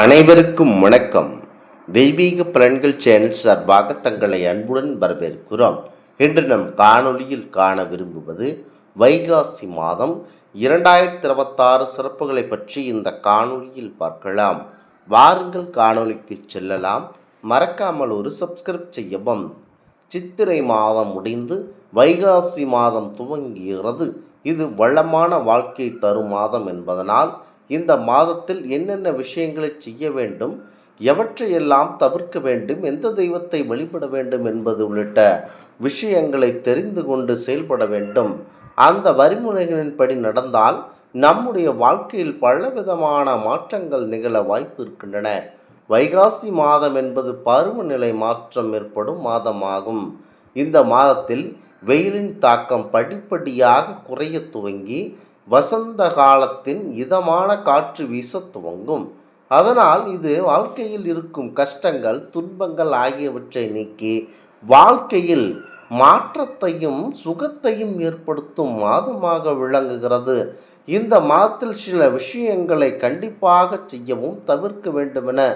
அனைவருக்கும் வணக்கம். தெய்வீக பலன்கள் சேனல் சார்பாக தங்களை அன்புடன் வரவேற்கிறோம். இன்று நம் காணொளியில் காண விரும்புவது வைகாசி மாதம் 2026 சிறப்புகளை பற்றி இந்த காணொளியில் பார்க்கலாம். வாருங்கள் காணொளிக்கு செல்லலாம். மறக்காமல் ஒரு சப்ஸ்கிரைப் செய்யவும். சித்திரை மாதம் முடிந்து வைகாசி மாதம் துவங்குகிறது. இது வளமான வாழ்க்கை தரும் மாதம் என்பதனால் இந்த மாதத்தில் என்னென்ன விஷயங்களை செய்ய வேண்டும், எவற்றையெல்லாம் தவிர்க்க வேண்டும், எந்த தெய்வத்தை வழிபட வேண்டும் என்பது உள்ளிட்ட விஷயங்களை தெரிந்து கொண்டு செயல்பட வேண்டும். அந்த வரிமுறைகளின்படி நடந்தால் நம்முடைய வாழ்க்கையில் பலவிதமான மாற்றங்கள் நிகழ வாய்ப்பு இருக்கின்றன. வைகாசி மாதம் என்பது பருவநிலை மாற்றம் ஏற்படும் மாதமாகும். இந்த மாதத்தில் வெயிலின் தாக்கம் படிப்படியாக குறைய துவங்கி வசந்த காலத்தின் இதமான காற்று வீச துவங்கும். அதனால் இது வாழ்க்கையில் இருக்கும் கஷ்டங்கள், துன்பங்கள் ஆகியவற்றை நீக்கி வாழ்க்கையில் மாற்றத்தையும் சுகத்தையும் ஏற்படுத்தும் மாதமாக விளங்குகிறது. இந்த மாதத்தில் சில விஷயங்களை கண்டிப்பாக செய்யவும் தவிர்க்க வேண்டுமென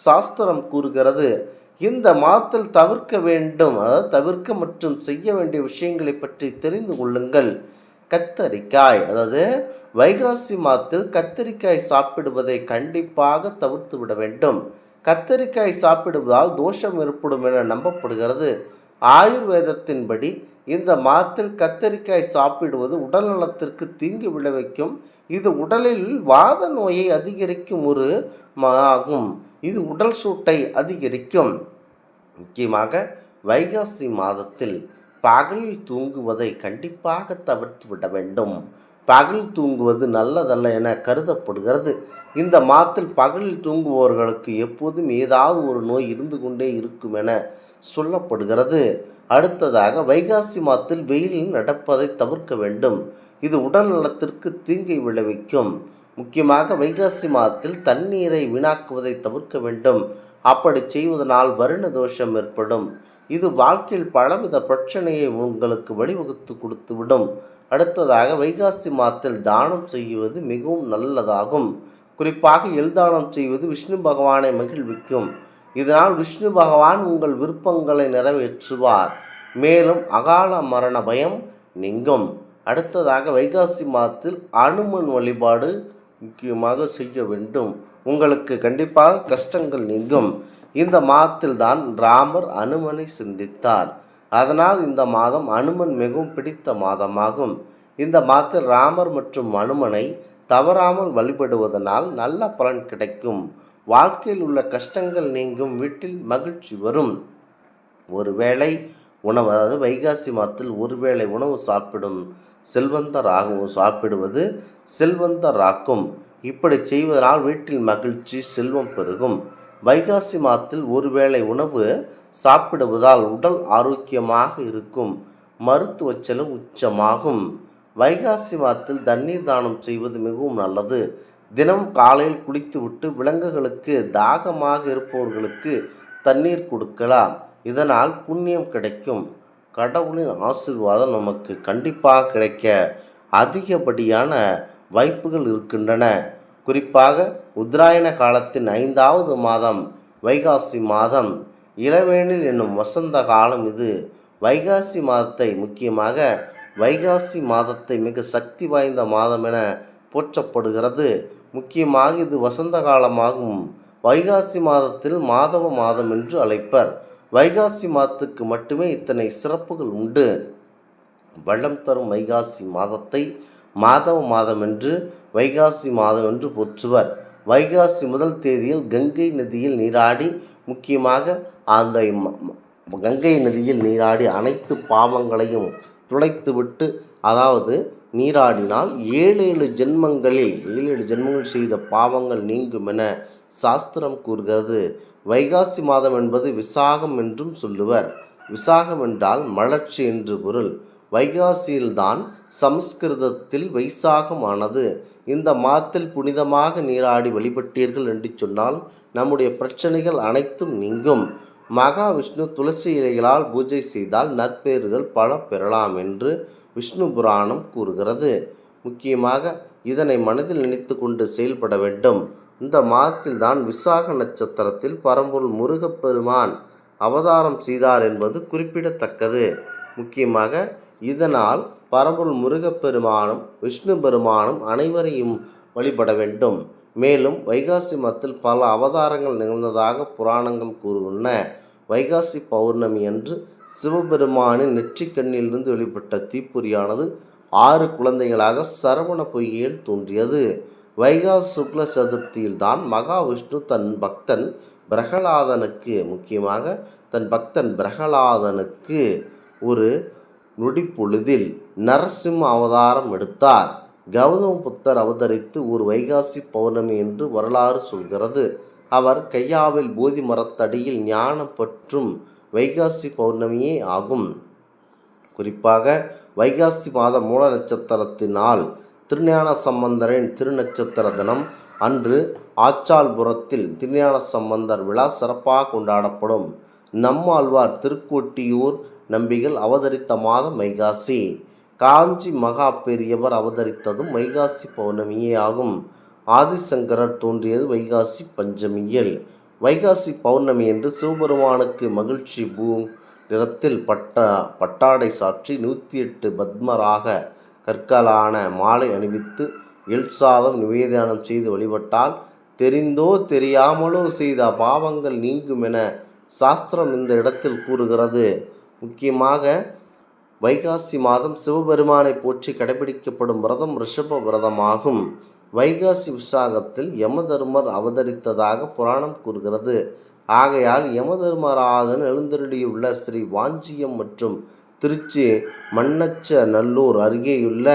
சாஸ்திரம் கூறுகிறது. இந்த மாதத்தில் தவிர்க்க மற்றும் செய்ய வேண்டிய விஷயங்களை பற்றி தெரிந்து கொள்ளுங்கள். கத்தரிக்காய், அதாவது வைகாசி மாதத்தில் கத்தரிக்காய் சாப்பிடுவதை கண்டிப்பாக தவிர்த்து விட வேண்டும். கத்தரிக்காய் சாப்பிடுவதால் தோஷம் ஏற்படும் என நம்பப்படுகிறது. ஆயுர்வேதத்தின்படி இந்த மாதத்தில் கத்தரிக்காய் சாப்பிடுவது உடல் நலத்திற்கு தீங்கு விளைவிக்கும். இது உடலில் வாத நோயை அதிகரிக்கும் ஒரு ஆகும். இது உடல் சூட்டை அதிகரிக்கும். முக்கியமாக வைகாசி மாதத்தில் பகலில் தூங்குவதை கண்டிப்பாக தவிர்த்து விட வேண்டும். பகலில் தூங்குவது நல்லதல்ல என கருதப்படுகிறது. இந்த மாதத்தில் பகலில் தூங்குபவர்களுக்கு எப்போதும் ஏதாவது ஒரு நோய் இருந்து கொண்டே இருக்கும் என சொல்லப்படுகிறது. அடுத்ததாக வைகாசி மாதத்தில் வெயிலில் நடப்பதை தவிர்க்க வேண்டும். இது உடல் நலத்திற்கு தீங்கை விளைவிக்கும். முக்கியமாக வைகாசி மாதத்தில் தண்ணீரை வீணாக்குவதை தவிர்க்க வேண்டும். அப்படி செய்வதனால் வருண தோஷம் ஏற்படும். இது வாழ்க்கையில் பலவித பிரச்சனையை உங்களுக்கு வழிவகுத்து கொடுத்துவிடும். அடுத்ததாக வைகாசி மாதத்தில் தானம் செய்வது மிகவும் நல்லதாகும். குறிப்பாக எல்தானம் செய்வது விஷ்ணு பகவானை மகிழ்விக்கும். இதனால் விஷ்ணு பகவான் உங்கள் விருப்பங்களை நிறைவேற்றுவார். மேலும் அகால மரண பயம் நீங்கும். அடுத்ததாக வைகாசி மாதத்தில் அனுமன் வழிபாடு முக்கியமாக செய்ய வேண்டும். உங்களுக்கு கண்டிப்பாக கஷ்டங்கள் நீங்கும். இந்த மாதத்தில் தான் ராமர் அனுமனை சிந்தித்தார். அதனால் இந்த மாதம் அனுமன் மிகவும் பிடித்த மாதமாகும். இந்த மாதத்தில் ராமர் மற்றும் அனுமனை தவறாமல் வழிபடுவதனால் நல்ல பலன் கிடைக்கும். வாழ்க்கையில் உள்ள கஷ்டங்கள் நீங்கும். வீட்டில் மகிழ்ச்சி வரும். ஒருவேளை உணவு, அதாவது வைகாசி மாதத்தில் ஒருவேளை உணவு சாப்பிடுவது செல்வந்தராக்கும். இப்படி செய்வதனால் வீட்டில் மகிழ்ச்சி, செல்வம் பெருகும். வைகாசி மாதத்தில் ஒருவேளை உணவு சாப்பிடுவதால் உடல் ஆரோக்கியமாக இருக்கும். மருத்துவ செலவு உச்சமாகும். வைகாசி மாதத்தில் தண்ணீர் தானம் செய்வது மிகவும் நல்லது. தினம் காலையில் குளித்துவிட்டு விலங்குகளுக்கு தாகமாக இருப்பவர்களுக்கு தண்ணீர் கொடுக்கலாம். இதனால் புண்ணியம் கிடைக்கும். கடவுளின் ஆசீர்வாதம் நமக்கு கண்டிப்பாக கிடைக்க அதிகப்படியான வாய்ப்புகள் இருக்கின்றன. குறிப்பாக உத்தராயண காலத்தின் 5வது மாதம் வைகாசி மாதம். இளவேனில் என்னும் வசந்த காலம் இது. வைகாசி மாதத்தை மிக சக்தி வாய்ந்த மாதம் என போற்றப்படுகிறது. முக்கியமாக இது வசந்த காலமாகும். வைகாசி மாதத்தில் மாதவ மாதம் என்று அழைப்பர். வைகாசி மாதத்துக்கு மட்டுமே இத்தனை சிறப்புகள் உண்டு. வளம் தரும் வைகாசி மாதத்தை மாதவ மாதம் என்று, வைகாசி மாதம் என்று போற்றுவர். வைகாசி முதல் தேதியில் கங்கை நதியில் நீராடி, முக்கியமாக அந்த கங்கை நதியில் நீராடி அனைத்து பாவங்களையும் துடைத்துவிட்டு, அதாவது நீராடினால் 7 ஜென்மங்கள் செய்த பாவங்கள் நீங்கும் என சாஸ்திரம் கூறுகிறது. வைகாசி மாதம் என்பது விசாகம் என்றும் சொல்லுவர். விசாகம் என்றால் மலர்ச்சி என்று பொருள். வைகாசியில்தான் சமஸ்கிருதத்தில் வைசாகமானது. இந்த மாதத்தில் புனிதமாக நீராடி வழிபட்டீர்கள் என்று சொன்னால் நம்முடைய பிரச்சனைகள் அனைத்தும் நீங்கும். மகாவிஷ்ணு துளசி இலைகளால் பூஜை செய்தால் நற்பேறுகள் பல பெறலாம் என்று விஷ்ணு புராணம் கூறுகிறது. முக்கியமாக இதனை மனதில் நினைத்து கொண்டு செயல்பட வேண்டும். இந்த மாதத்தில் தான் விசாக நட்சத்திரத்தில் பரம்பொருள் முருகப்பெருமான் அவதாரம் செய்தார் என்பது குறிப்பிடத்தக்கது. முக்கியமாக இதனால் பரம்பொருள் முருகப்பெருமானும் விஷ்ணு பெருமானும் அனைவரையும் வழிபட வேண்டும். மேலும் வைகாசி மாதத்தில் பல அவதாரங்கள் நிகழ்ந்ததாக புராணங்கள் கூறுகின்றன. வைகாசி பௌர்ணமி அன்று சிவபெருமானின் நெற்றிக்கண்ணிலிருந்து வெளிப்பட்ட தீப்பொறியானது 6 குழந்தைகளாக சரவண பொய்கையில் தோன்றியது. வைகாசி சுக்ல சதுர்த்தியில் தான் மகாவிஷ்ணு தன் பக்தன் பிரகலாதனுக்கு ஒரு நொடிப்பொழுதில் நரசிம்ம அவதாரம் எடுத்தார். கௌதம புத்தர் அவதரித்து ஒரு வைகாசி பௌர்ணமி என்று வரலாறு சொல்கிறது. அவர் கையாவில் போதி மரத்தடியில் ஞானம் பற்றும் வைகாசி பௌர்ணமியே ஆகும். குறிப்பாக வைகாசி மாத மூல நட்சத்திரத்தினால் திருஞான சம்பந்தரின் திருநட்சத்திர தினம் அன்று ஆச்சாள்புரத்தில் திருஞான சம்பந்தர் விழா சிறப்பாக கொண்டாடப்படும். நம்மாழ்வார் திருக்கோட்டியூர் நம்பிகள் அவதரித்த மாதம் வைகாசி. காஞ்சி மகா பெரியவர் அவதரித்ததும் வைகாசி பௌர்ணமியே ஆகும். ஆதிசங்கரர் தோன்றியது வைகாசி பஞ்சமியில். வைகாசி பௌர்ணமி என்று சிவபெருமானுக்கு மகிழ்ச்சி நிறத்தில் பட்டாடை சாற்றி 108 பத்மராக கற்களான மாலை அணிவித்து எல்சாதம் நிவேதனம் செய்து வழிபட்டால் தெரிந்தோ தெரியாமலோ செய்த பாவங்கள் நீங்கும் என சாஸ்திரம் இந்த இடத்தில் கூறுகிறது. முக்கியமாக வைகாசி மாதம் சிவபெருமானை போற்றி கடைபிடிக்கப்படும் விரதம் ரிஷப விரதமாகும். வைகாசி விசாகத்தில் யமதர்மர் அவதரித்ததாக புராணம் கூறுகிறது. ஆகையால் யமதர்மராஜன் எழுந்தருளியுள்ள ஸ்ரீ வாஞ்சியம் மற்றும் திருச்சி மண்ணச்சநல்லூர் அருகேயுள்ள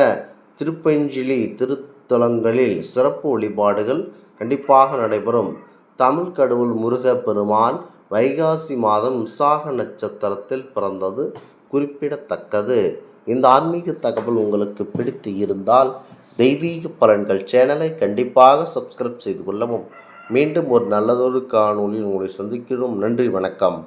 திருப்பஞ்சிலி திருத்தலங்களில் சிறப்பு வழிபாடுகள் கண்டிப்பாக நடைபெறும். தமிழ் கடவுள் முருகப்பெருமான் வைகாசி மாதம் விசாக நட்சத்திரத்தில் பிறந்தது குறிப்பிடத்தக்கது. இந்த ஆன்மீக தகவல் உங்களுக்கு பிடித்து இருந்தால் தெய்வீக பலன்கள் சேனலை கண்டிப்பாக சப்ஸ்கிரைப் செய்து கொள்ளவும். மீண்டும் ஒரு நல்லதொரு காணொளியில் உங்களை சந்திக்கிறோம். நன்றி, வணக்கம்.